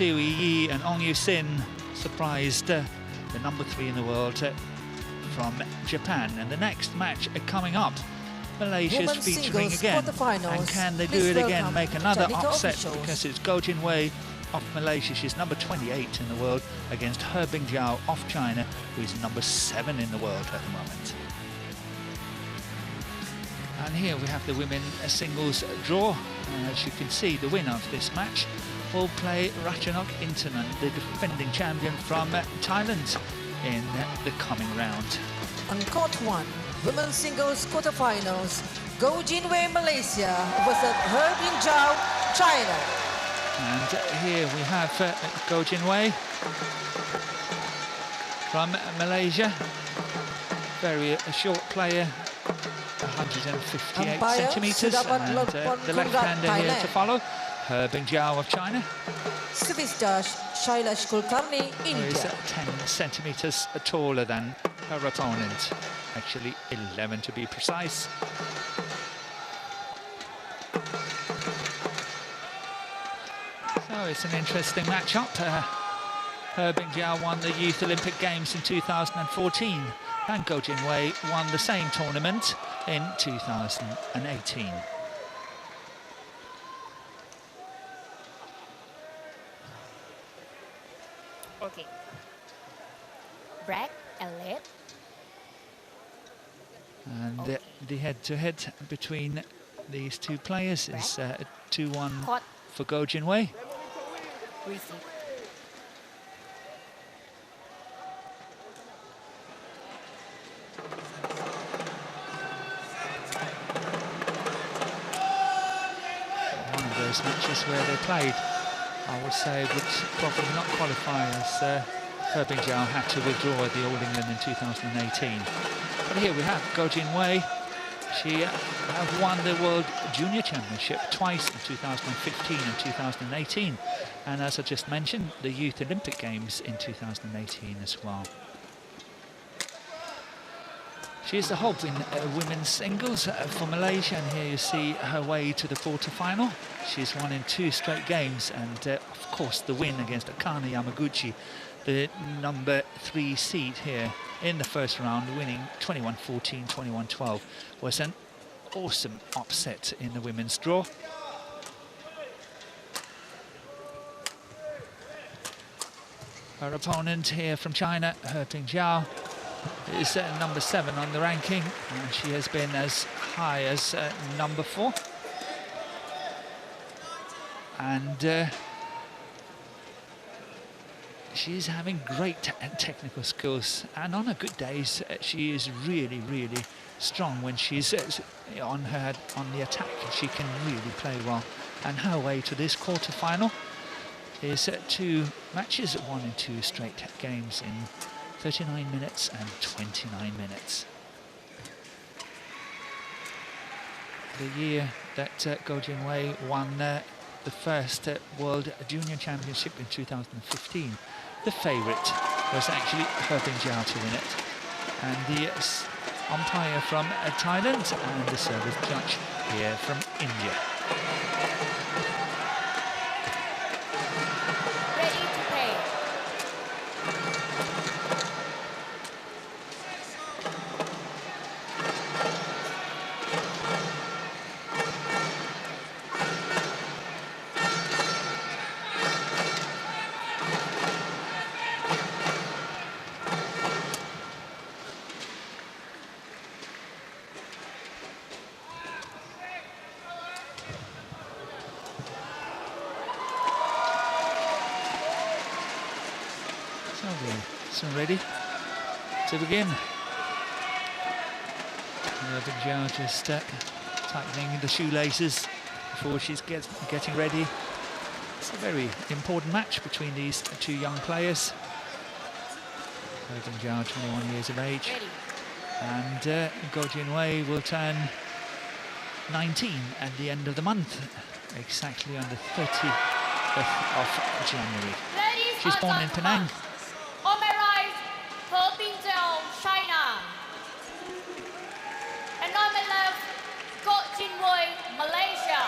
Siwei Yi and Ong Yu-sin surprised the number 3 in the world from Japan. And the next match coming up, Malaysia's featuring again. And can they do it again, make another upset, because it's GOH Jin Wei of Malaysia. She's number 28 in the world against HE Bingjiao of China, who's number 7 in the world at the moment. And here we have the women singles draw. As you can see, the winner of this match will play Ratchanok Intanon, the defending champion from Thailand, in the coming round. On court 1, women's singles quarterfinals, GOH Jin Wei Malaysia versus HE Bingjiao China. And here we have GOH Jin Wei from Malaysia. Very short player, 158 centimetres, and the left-hander here to follow, HE Bingjiao of China. Service judge Shailash Kulkarni, India. Is 10 centimetres taller than her opponent, actually 11 to be precise. So it's an interesting matchup. HE Bingjiao won the Youth Olympic Games in 2014, and GOH Jin Wei won the same tournament in 2018. Okay. Black and red. And the head-to-head between these two players is 2-1 for GOH Jin Wei. Receive. One of those matches where they played, I would say, would probably not qualify, as HE Bingjiao had to withdraw the All England in 2018. But here we have GOH Jin Wei. She have won the World Junior Championship twice in 2015 and 2018. And as I just mentioned, the Youth Olympic Games in 2018 as well. She is the hope in women's singles for Malaysia, and here you see her way to the quarter-final. She's won in 2 straight games, and of course the win against Akane Yamaguchi, the number 3 seed here in the first round, winning 21-14, 21-12, was an awesome upset in the women's draw. Her opponent here from China, HE Bingjiao, is number 7 on the ranking, and she has been as high as number 4. And she's having great technical skills, and on her good days she is really, really strong. When she's on the attack, she can really play well. And her way to this quarter-final is 2 matches, 1 and 2 straight games in 39 minutes and 29 minutes. The year that GOH Jin Wei won the first World Junior Championship in 2015, the favourite was actually HE Bingjiao to win it. And the umpire from Thailand and the service judge here from India. So ready to begin. Bingjiao just tightening the shoelaces before she's getting ready. It's a very important match between these 2 young players. Bingjiao, 21 years of age, and GOH Jin Wei will turn 19 at the end of the month, exactly on the 30th of January. She's born in Penang. On my right, HE Bingjiao, China. And on my left, GOH Jin Wei, Malaysia.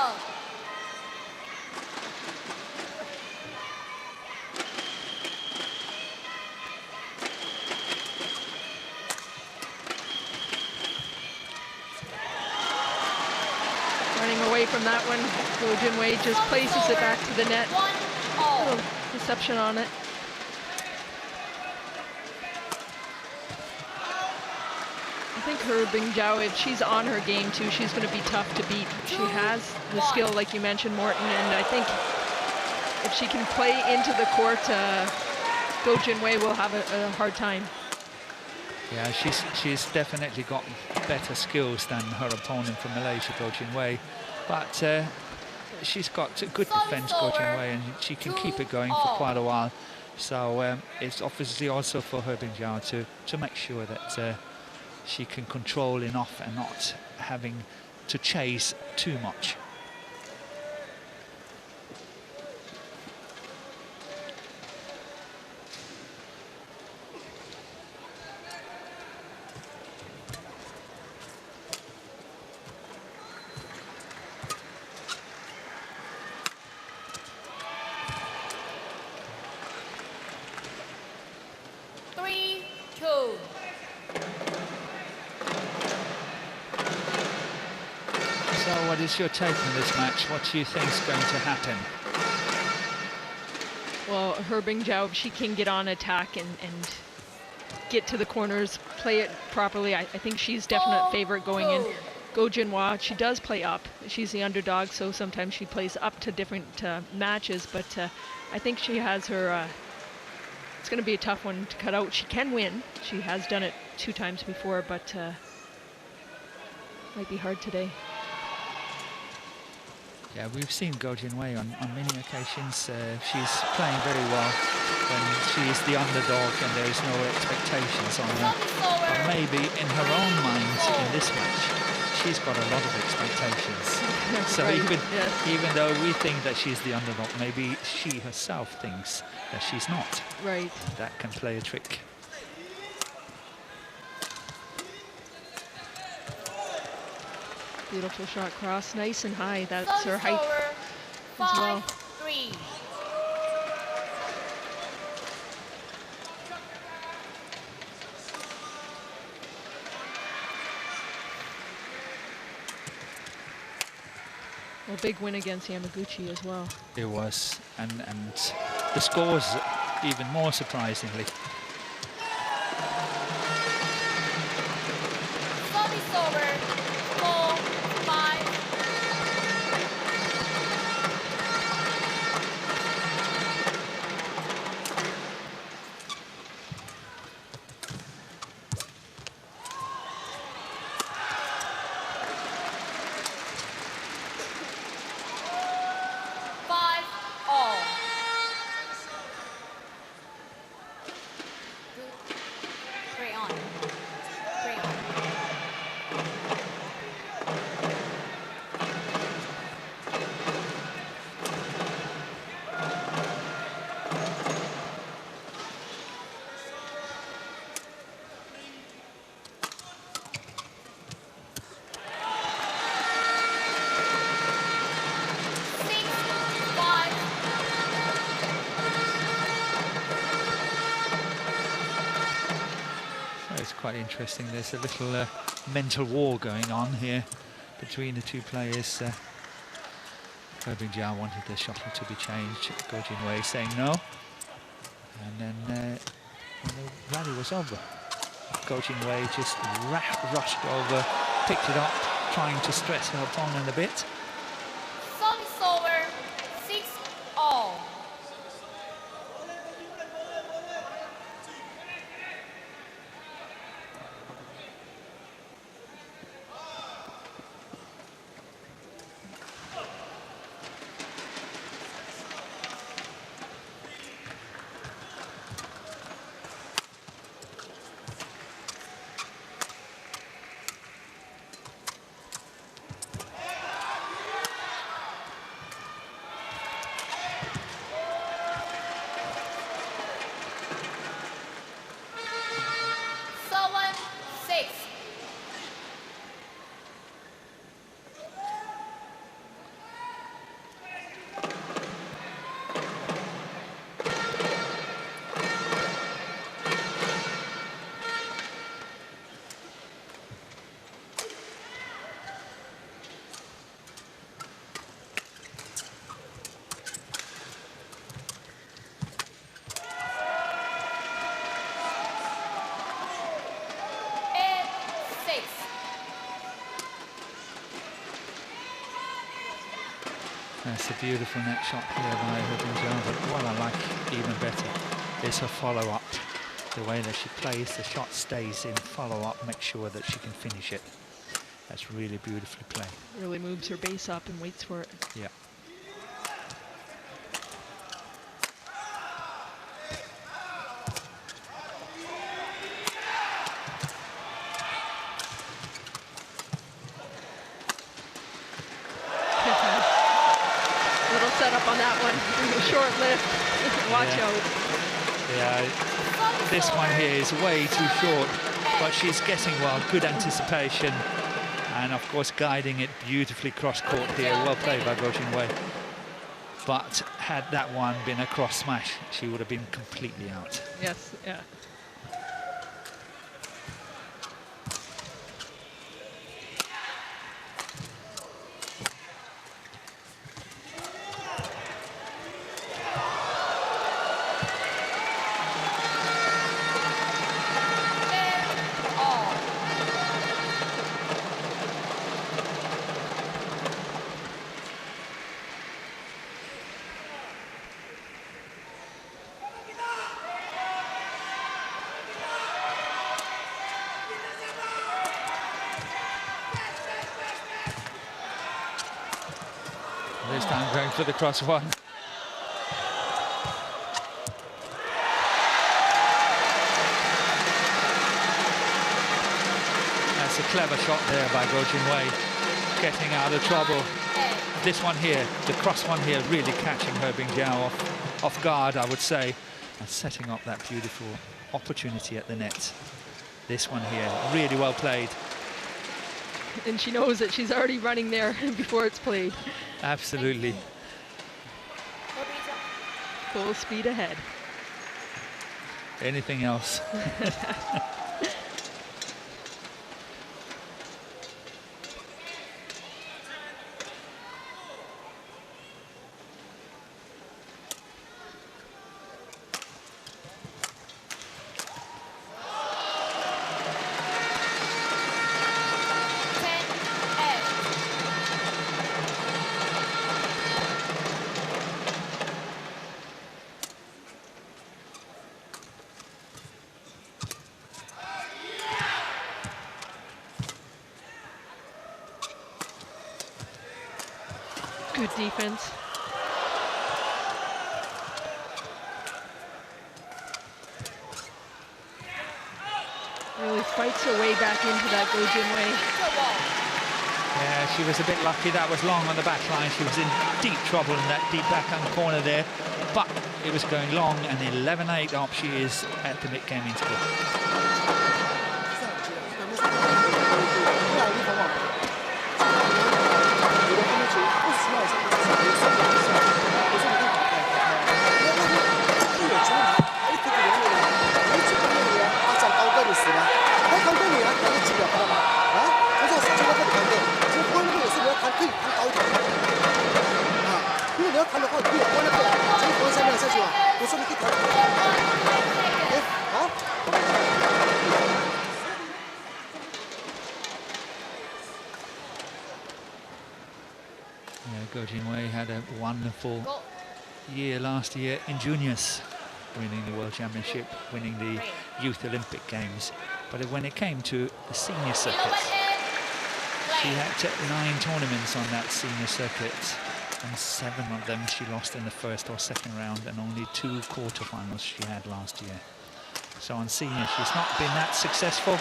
love. Running away from that one. GOH Jin Wei just places it back to the net. 1-all. Little deception on it. I think HE Bingjiao, if she's on her game too, she's going to be tough to beat. She has the skill, like you mentioned, Morton, and I think if she can play into the court, GOH Jin Wei will have a hard time. Yeah, she's definitely got better skills than her opponent from Malaysia, GOH Jin Wei, but she's got good defense, GOH Jin Wei, and she can keep it going for quite a while. So it's obviously also for HE Bingjiao to make sure that she can control enough and not having to chase too much. So what is your take on this match? What do you think is going to happen? Well, HE Bingjiao, if she can get on attack and get to the corners, play it properly, I think she's definite favorite going in. GOH Jin Wei, she does play up. She's the underdog, so sometimes she plays up to different matches, but I think she has her, it's going to be a tough one to cut out. She can win. She has done it 2 times before, but might be hard today. Yeah, we've seen GOH Jin Wei on many occasions. She's playing very well when she is the underdog and there is no expectations on her. But maybe in her own mind in this match, she's got a lot of expectations. So Right, even though we think that she's the underdog, maybe she herself thinks that she's not. Right. That can play a trick. Beautiful shot cross, nice and high. That's her height as well. 5-3. Well, big win against Yamaguchi as well. It was, and the scores even more surprisingly. Service over. 4-5. Quite interesting. There's a little mental war going on here between the two players. HE Bingjiao wanted the shuttle to be changed. GOH Jin Wei saying no. And then when the rally was over, GOH Jin Wei just rushed over, picked it up, trying to stress her opponent a bit. Service over. 6-all. That's a beautiful net shot here by HE Bingjiao, but what I like even better is her follow-up. The way that she plays, the shot stays in follow-up, make sure that she can finish it. That's really beautifully played. Really moves her base up and waits for it. Yeah. Little setup on that one. Short lift. Watch out. Yeah, this one here is way too short, but she's getting, well, good anticipation. And of course, guiding it beautifully cross court here. Well played by GOH Jin Wei. But had that one been a cross smash, she would have been completely out. Yes, yeah. This time going for the cross one. That's a clever shot there by GOH Jin Wei, getting out of trouble. This one here, the cross one here, really catching HE Bingjiao off guard, I would say, and setting up that beautiful opportunity at the net. This one here, really well played. And she knows that she's already running there before it's played. Absolutely. Full speed ahead. Anything else? Good defense. Really fights her way back into that GOH Jin Wei. Yeah, she was a bit lucky. That was long on the back line. She was in deep trouble in that deep backhand corner there. But it was going long, and 11-8 up she is at the mid-game interval. GOH Jin Wei had a wonderful year last year in juniors, winning the World Championship, winning the Youth Olympic Games. But when it came to the senior circuit, she had 9 tournaments on that senior circuit, and 7 of them she lost in the first or second round, and only 2 quarterfinals she had last year. So on senior, she's not been that successful,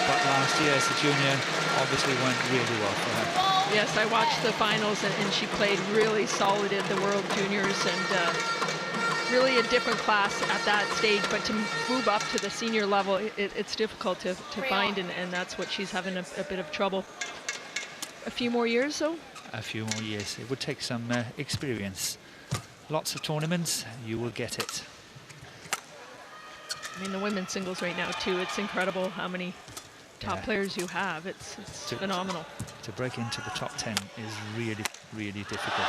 but last year as a junior, obviously went really well for her. Yes, I watched the finals, and she played really solid at the World Juniors, and really a different class at that stage. But to move up to the senior level, it's difficult to find, and that's what she's having a bit of trouble. A few more years, though? A few more years. It would take some experience. Lots of tournaments, you will get it. I mean, the women's singles right now, too, it's incredible how many top players you have. It's phenomenal. To break into the top 10 is really, really difficult.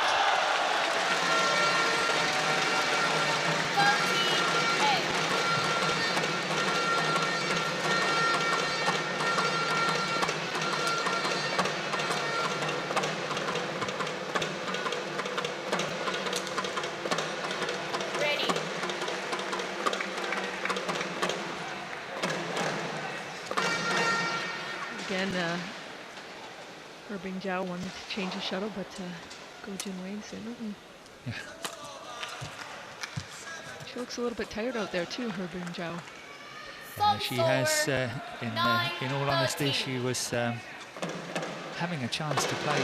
Bingjiao wanted to change the shuttle, but Go Jin Wei said, "Mm-mm." Yeah. She looks a little bit tired out there too, her Bingjiao. She has, in all honesty, she was having a chance to play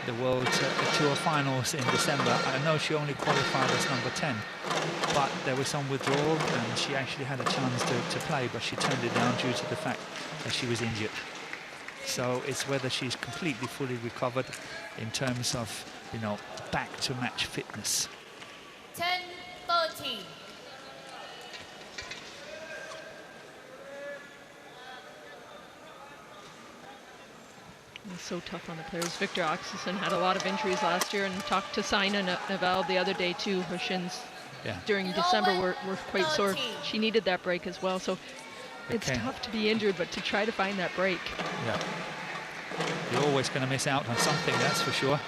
the World Tour Finals in December. I know she only qualified as number 10, but there was some withdrawal and she actually had a chance to play, but she turned it down due to the fact that she was injured. So it's whether she's completely fully recovered in terms of, you know, back to match fitness. 10-13. It's so tough on the players. Victor Axelsen had a lot of injuries last year, and talked to Saina Neval the other day too. Her shins during December were quite sore. She needed that break as well. So it's tough to be injured, but to try to find that break. Yeah. You're always going to miss out on something, that's for sure.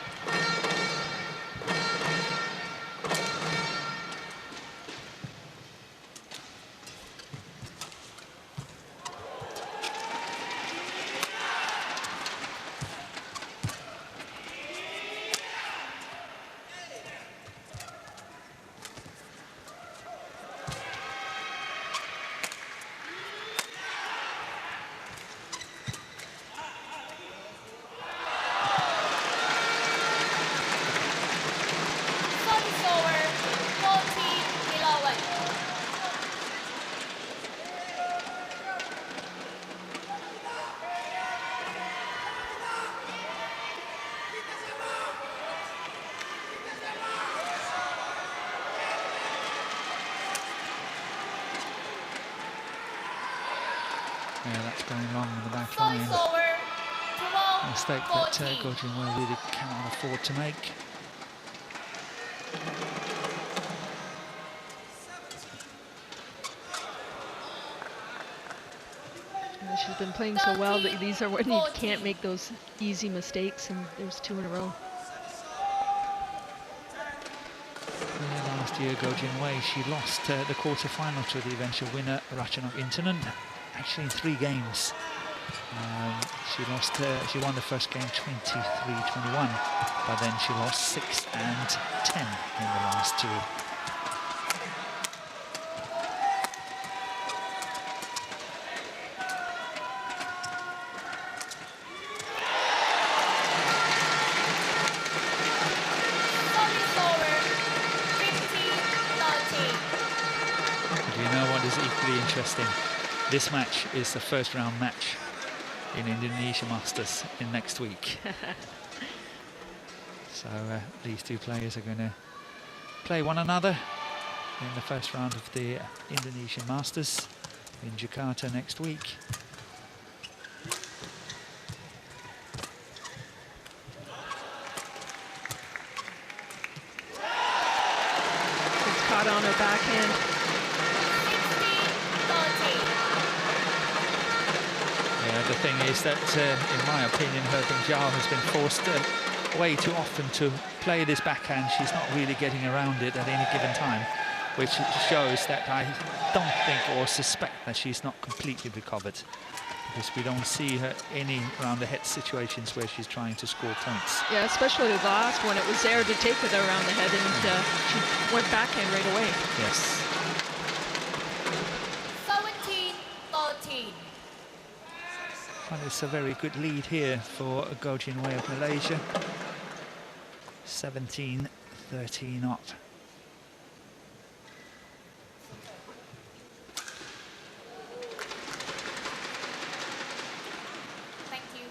Yeah, that's going wrong in the back line. A mistake that Go Jin Wei really cannot afford to make. She's been playing so well that these are when you can't make those easy mistakes, and there's 2 in a row. Yeah, last year, Go Jin Wei, she lost the quarter-final to the eventual winner, Ratchanok Intanon, actually in 3 games. She won the first game 23-21, but then she lost 6 and 10 in the last 2. Interesting. This match is the first round match in Indonesia Masters in next week. So these 2 players are going to play one another in the first round of the Indonesian Masters in Jakarta next week. It's caught on her backhand. The thing is that, in my opinion, He Bingjiao has been forced way too often to play this backhand. She's not really getting around it at any given time, which shows that I don't think or suspect that she's not completely recovered, because we don't see her any around the head situations where she's trying to score points. Yeah, especially the last one. It was there to take with her around the head, and she went backhand right away. Yes. 17-13. Well, it's a very good lead here for Go Jin Wei of Malaysia. 17-13 up. Thank you.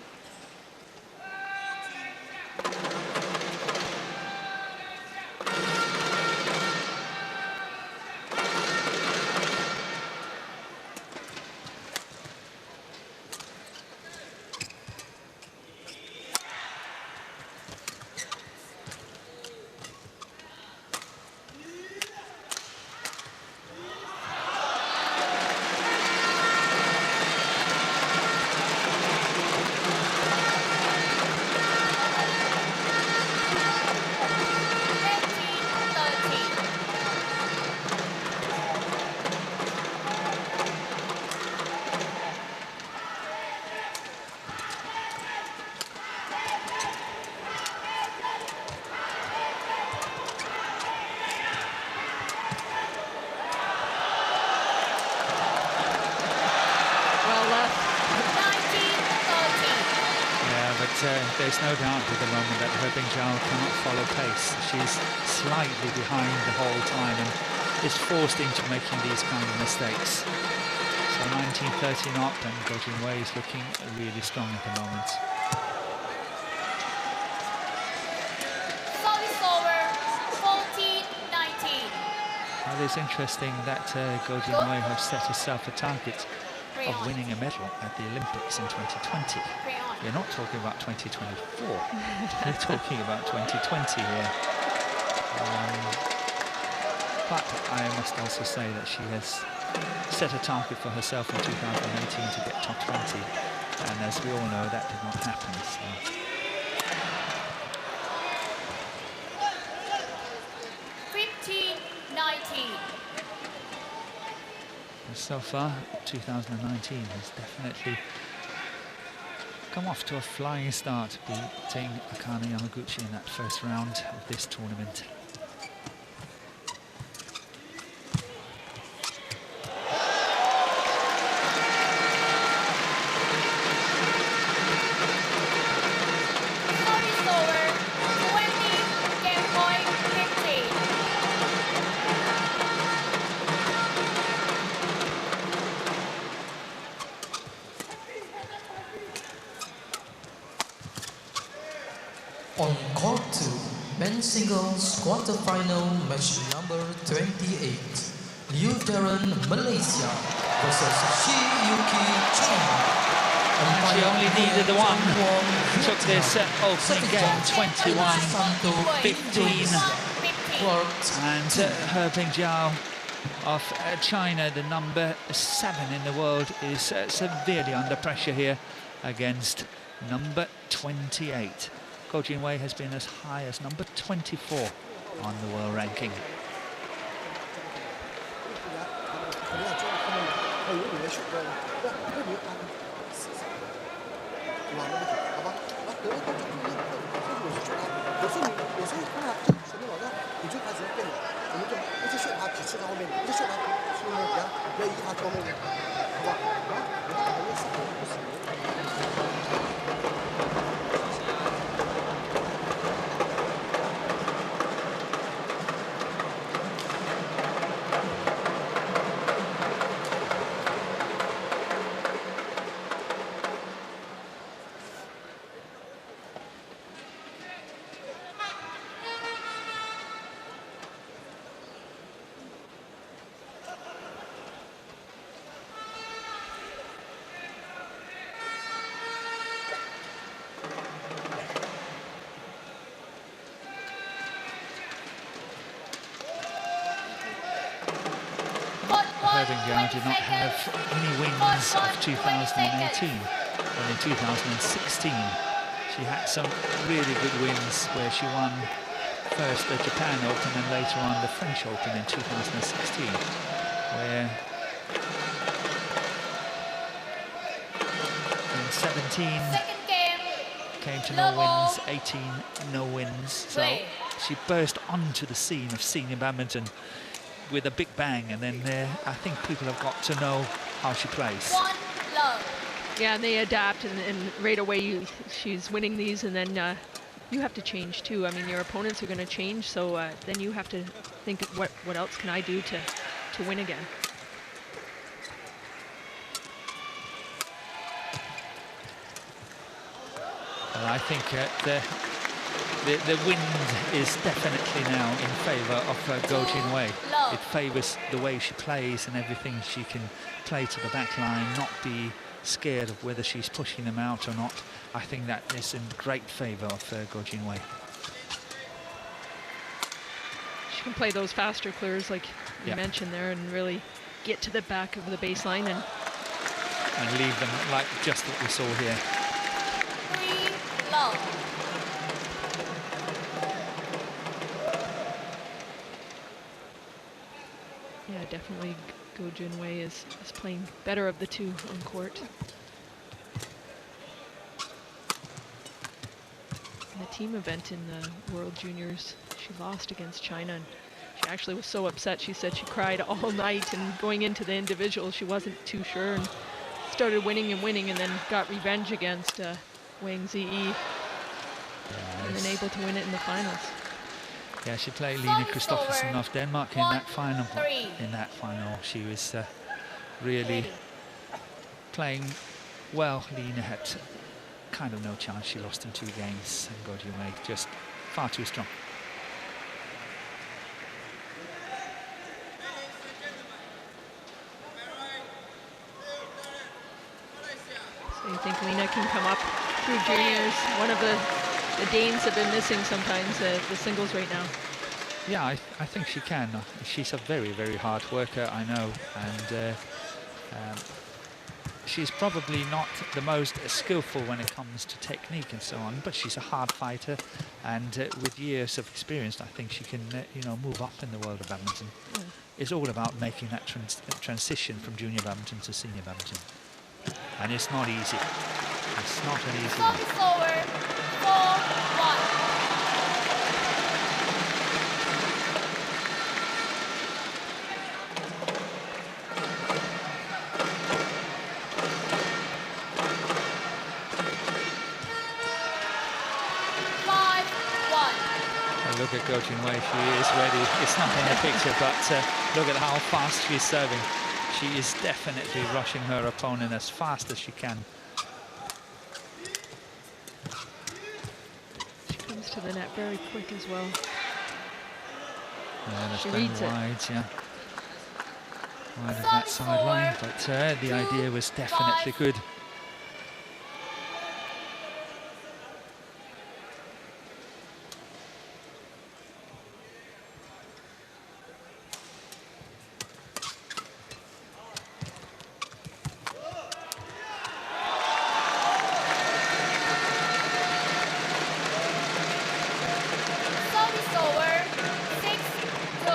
there's no doubt at the moment that He Bingjiao cannot follow pace. She's slightly behind the whole time and is forced into making these kind of mistakes. So 19-13 up, and GOH Jin Wei is looking really strong at the moment. Service over, 14-19. Well, it's interesting that GOH Jin Wei has set herself a target of winning a medal at the Olympics in 2020. We're not talking about 2024. We're talking about 2020 here. But I must also say that she has set a target for herself in 2018 to get top 20. And as we all know, that did not happen. So far, 2019 has definitely come off to a flying start, beating Akane Yamaguchi in that first round of this tournament. On court 2, men's singles quarterfinal match number 28. Liu Darren, Malaysia versus China. She only needed the one. Took this opening game 21-15. And He Bingjiao of China, the number 7 in the world, is severely under pressure here against number 28. GOH Jin Wei has been as high as number 24 on the world ranking. He Bingjiao did not have any wins of 2018, but in 2016 she had some really good wins where she won first the Japan Open and later on the French Open in 2016, where in 17 came to no wins, 18 no wins, so she burst onto the scene of senior badminton with a big bang, and then I think people have got to know how she plays. Yeah, and they adapt, and right away she's winning these, and then you have to change too. I mean, your opponents are going to change, so then you have to think, what else can I do to win again? Well, I think the wind is definitely now in favour of GOH Jin Wei. It favours the way she plays and everything. She can play to the back line, not be scared of whether she's pushing them out or not. I think that is in great favour of GOH Jin Wei. She can play those faster clears like you mentioned there, and really get to the back of the baseline and leave them like just what we saw here. Yeah, definitely GOH Jin Wei is playing better of the two on court. In the team event in the World Juniors, she lost against China, and she actually was so upset. She said she cried all night, and going into the individual, she wasn't too sure, and started winning, and then got revenge against Wang Ziyi. and then able to win it in the finals. Yeah, she played Line Kristoffersen of Denmark in that final. She was really playing well. Line had kind of no chance. She lost in 2 games, and GOH Jin Wei just far too strong. So you think Lena can come up through juniors? One of the Danes have been missing sometimes the singles right now. Yeah, I think she can. She's a very, very hard worker, I know, and she's probably not the most skillful when it comes to technique and so on, but she's a hard fighter, and with years of experience, I think she can, you know, move up in the world of badminton. Yeah. It's all about making that transition from junior badminton to senior badminton, and it's not easy. It's not an easy one. Service over. 4-1. Look at GOH Jin Wei, she is ready. It's not in the picture, but look at how fast she's serving. She is definitely rushing her opponent as fast as she can. She comes to the net very quick as well. Yeah, that's She going reads it. wide, yeah. Wide of that sideline, but the idea was definitely good. Service over. 6-2.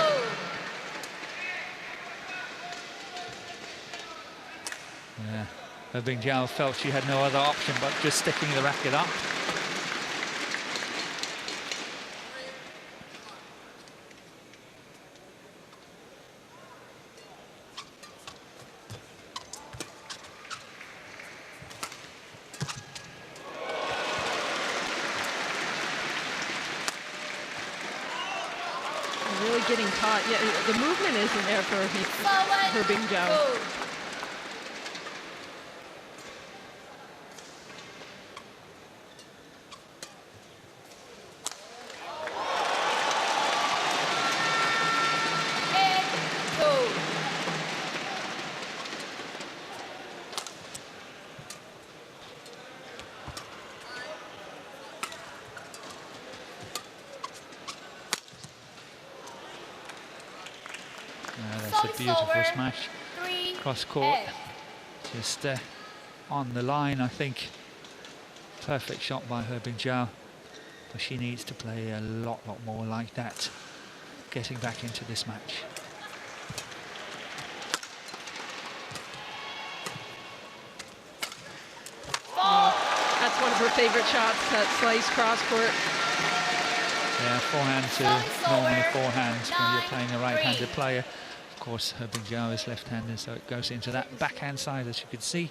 Yeah, Bingjiao felt she had no other option but just sticking the racket up. Really getting caught. Yeah, the movement isn't there for her Bingjiao. 7-2. That's a beautiful over. smash 3-8. cross court. Just on the line, I think. Perfect shot by her Bingjiao, but she needs to play a lot more like that, getting back into this match. That's one of her favorite shots, that slice cross court. Yeah, forehand to normally forehand when you're playing a right-handed player. Of course, her Bingjiao is left-handed, so it goes into that backhand side, as you can see.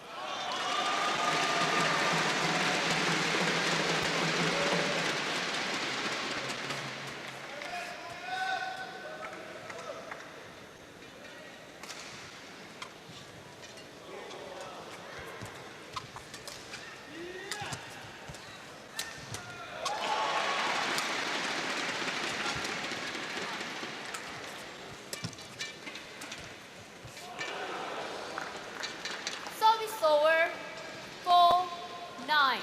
Service over. 4-9.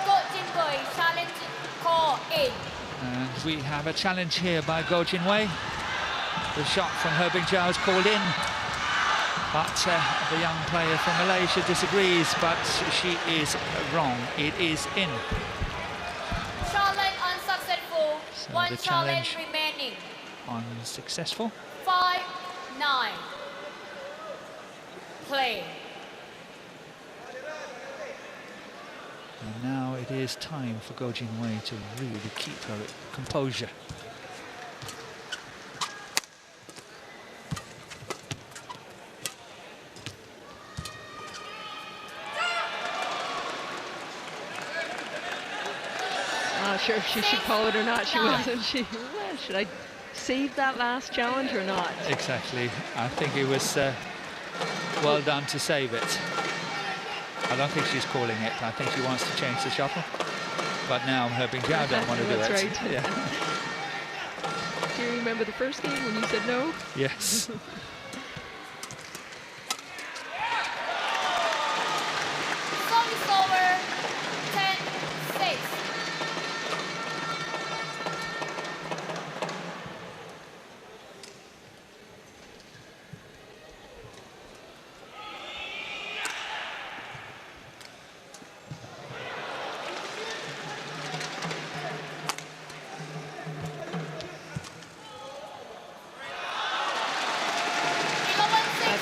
GOH Jin Wei challenge call in. And we have a challenge here by GOH Jin Wei. The shot from her Bingjiao is called in, but the young player from Malaysia disagrees, but she is wrong. It is in. Challenge unsuccessful. So One the challenge challenge remaining. unsuccessful. 5 play. And now it is time for GOH Jin Wei to really keep her composure. Not sure if she should call it or not. She wasn't. Should I save that last challenge or not? Exactly. I think it was well done to save it. I don't think she's calling it. I think she wants to change the shuttle. But now HE Bingjiao don't want to do it. That's right. Yeah. Do you remember the first game when you said no? Yes. Service over, 10-6.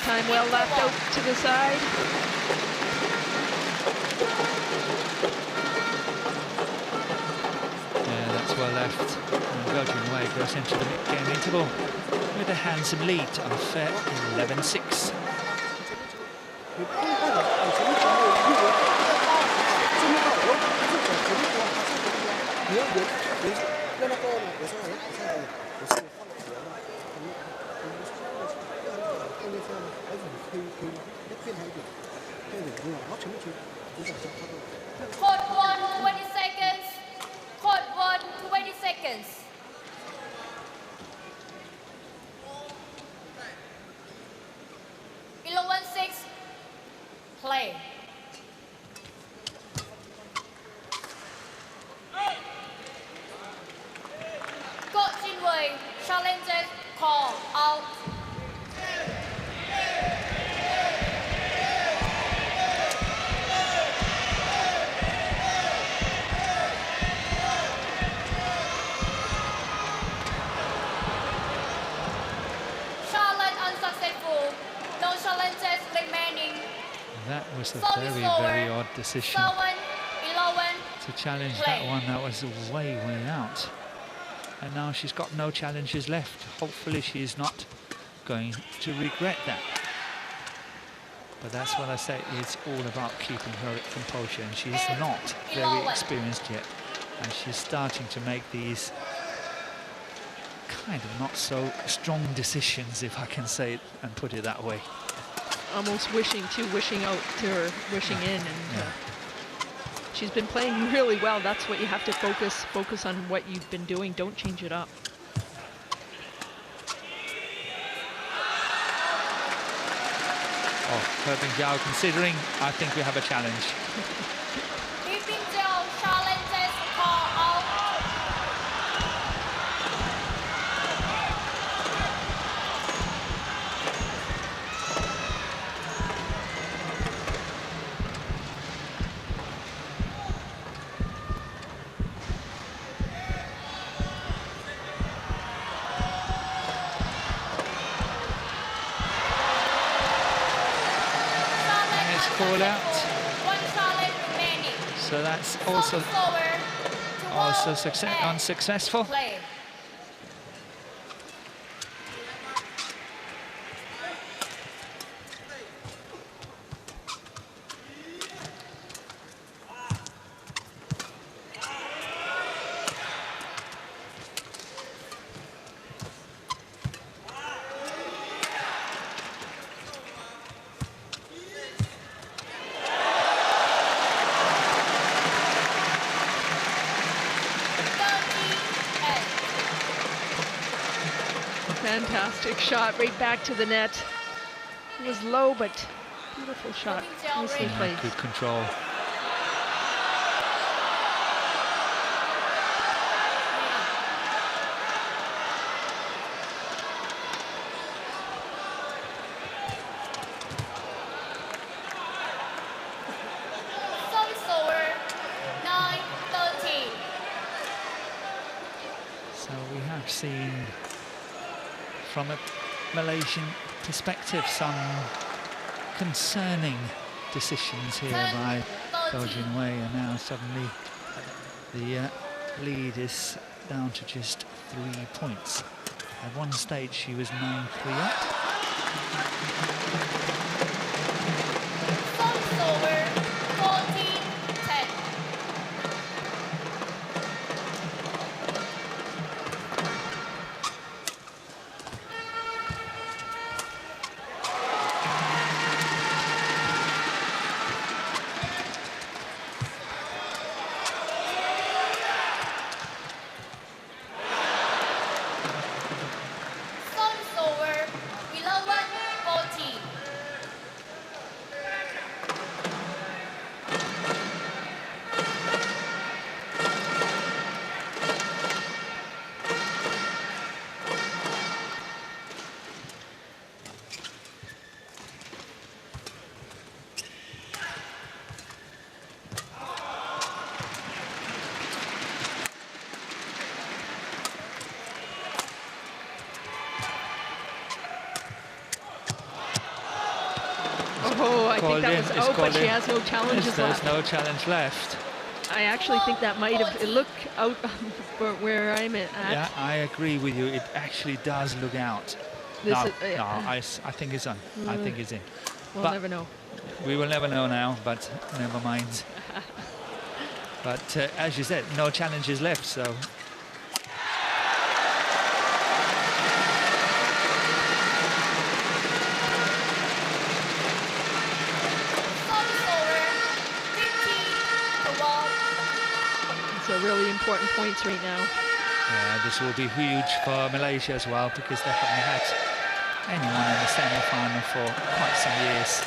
Time well left out to the side. Yeah, that's well left. And GOH Jin Wei goes into the mid-game interval with a handsome lead of 11-6. Court 1, 20 seconds. Court 1, 20 seconds. Eleven 6. Play. GOH Jin Wei challenges call out. Challenge unsuccessful. No challenges remaining. That was a Service very, over. very odd decision 7-11. to challenge Play. that one. That was way, way out. And now she's got no challenges left. Hopefully she's not going to regret that. But that's what I say, it's all about keeping her composure, and she's not very experienced yet. And she's starting to make these kind of not so strong decisions, if I can say it and put it that way. Almost wishing out to her, wishing in, and she's been playing really well. That's what you have to focus on what you've been doing. Don't change it up. Oh, HE Bingjiao considering, I think we have a challenge. HE Bingjiao challenges call out. Call out. One challenge remaining. So that's also unsuccessful. Play. Fantastic shot right back to the net. It was low, but beautiful shot. Nicely played. Good control. Service over. 9-13. So we have seen, from a Malaysian perspective, some concerning decisions here by GOH Jin Wei, and now suddenly the lead is down to just 3 points. At one stage she was 9-3 up. Service over, 14-10. Service over, 11-14. Oh, I think Called that in, was it's out, but called she in. has no challenges There's left. no challenge left. I actually think that might have looked out for where I'm at. Yeah, I agree with you. It actually does look out. This No, is- no, I think it's on. I think it's in. We'll but never know. we will never know now, but never mind. But as you said, no challenges left, so Service over, 15-1. It's a really important points right now. yeah, this will be huge for Malaysia as well, because they haven't had anyone in the semi-final for quite some years.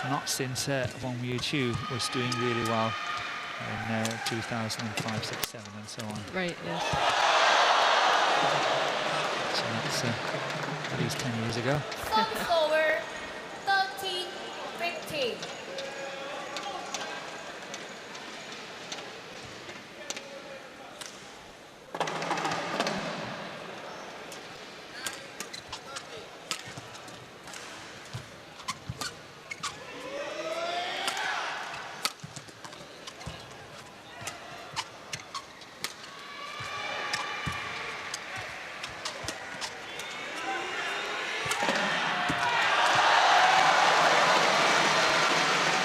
Not since Wong Yu-Chu was doing really well in 2005, 6, 7 and so on. Right, yes. So that's at least 10 years ago. Service over, 13-15.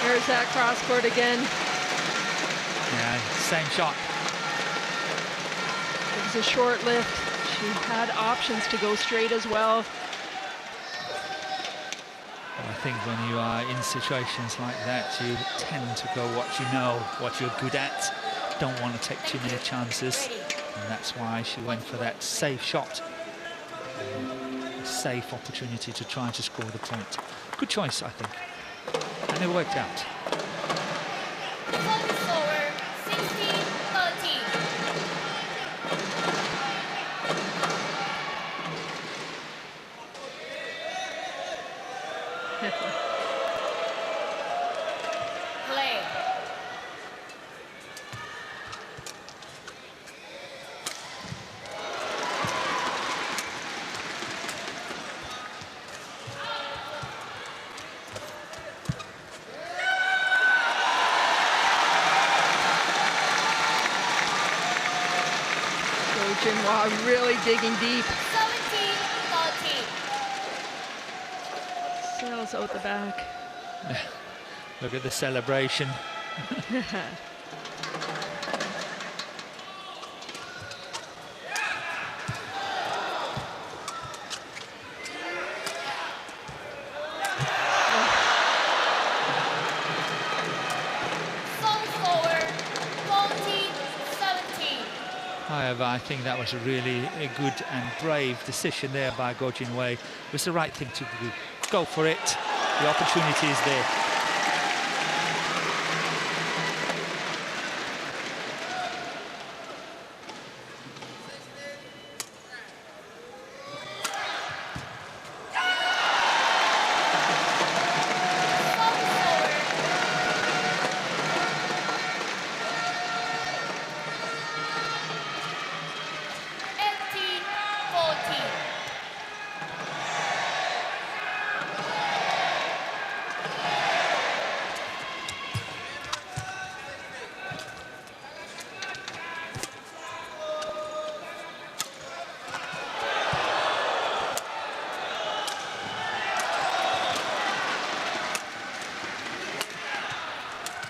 There's that cross court again. Yeah, same shot. It was a short lift. She had options to go straight as well. I think when you are in situations like that, you tend to go what you know, what you're good at. Don't want to take too many chances. And that's why she went for that safe shot. A safe opportunity to try to score the point. Good choice, I think. And it worked out. Service over, 16-13. Play. So Jin Wei really digging deep. 17-13. Sails out the back. Look at the celebration. Service over, 14-17. However, I think that was a really good and brave decision there by GOH Jin Wei. It was the right thing to do. Go for it. The opportunity is there.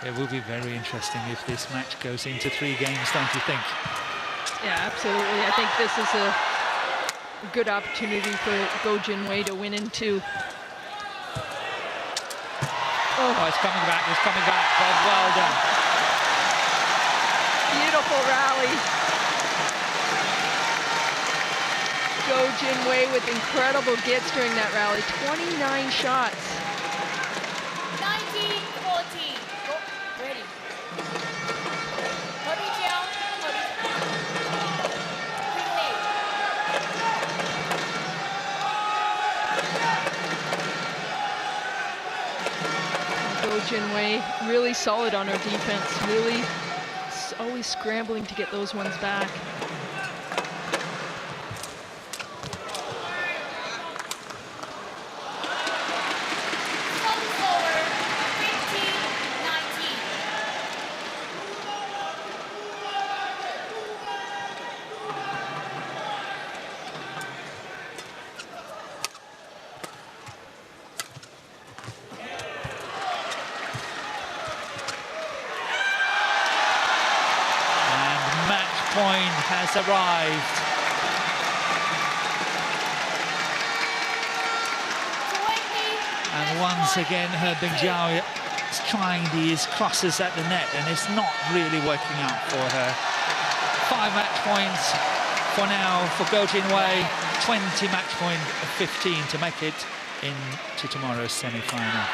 It will be very interesting if this match goes into 3 games, don't you think? Yeah, absolutely. I think this is a good opportunity for GOH Jin Wei to win in 2. Oh, it's coming back, Bob, well done. Beautiful rally. GOH Jin Wei with incredible gets during that rally. 29 shots. 19-14. Go. Ready. Bingjiao. GOH Jin Wei really solid on her defense. Really always scrambling to get those ones back. Point has arrived. And once again, HE Bingjiao is trying these crosses at the net, and it's not really working out for her. 5 match points for now for GOH Jin Wei, 20 match point, 15 to make it into tomorrow's semi-final.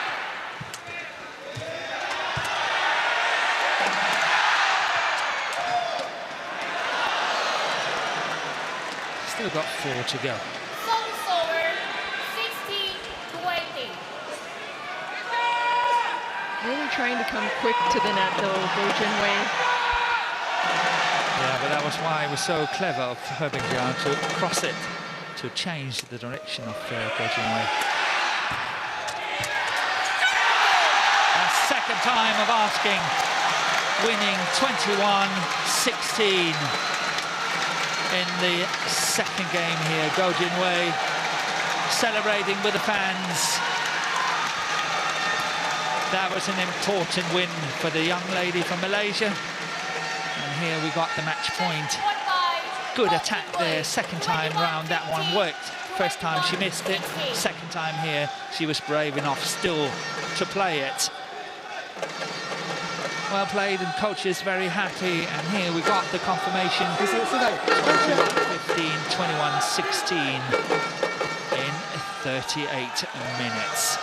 Still got 4 to go. Service over, 16-20. Really trying to come quick to the net though, GOH Jin Wei. Yeah, but that was why it was so clever of HE Bingjiao to cross it, to change the direction of GOH Jin Wei. A second time of asking, winning 21-16. In the second game here, GOH Jin Wei celebrating with the fans. That was an important win for the young lady from Malaysia. And here we got the match point. Good attack there, second time round that one worked. First time she missed it, second time here she was brave enough still to play it. Well played, and coach is very happy, and here we got the confirmation. 21-15, 21-16 in 38 minutes.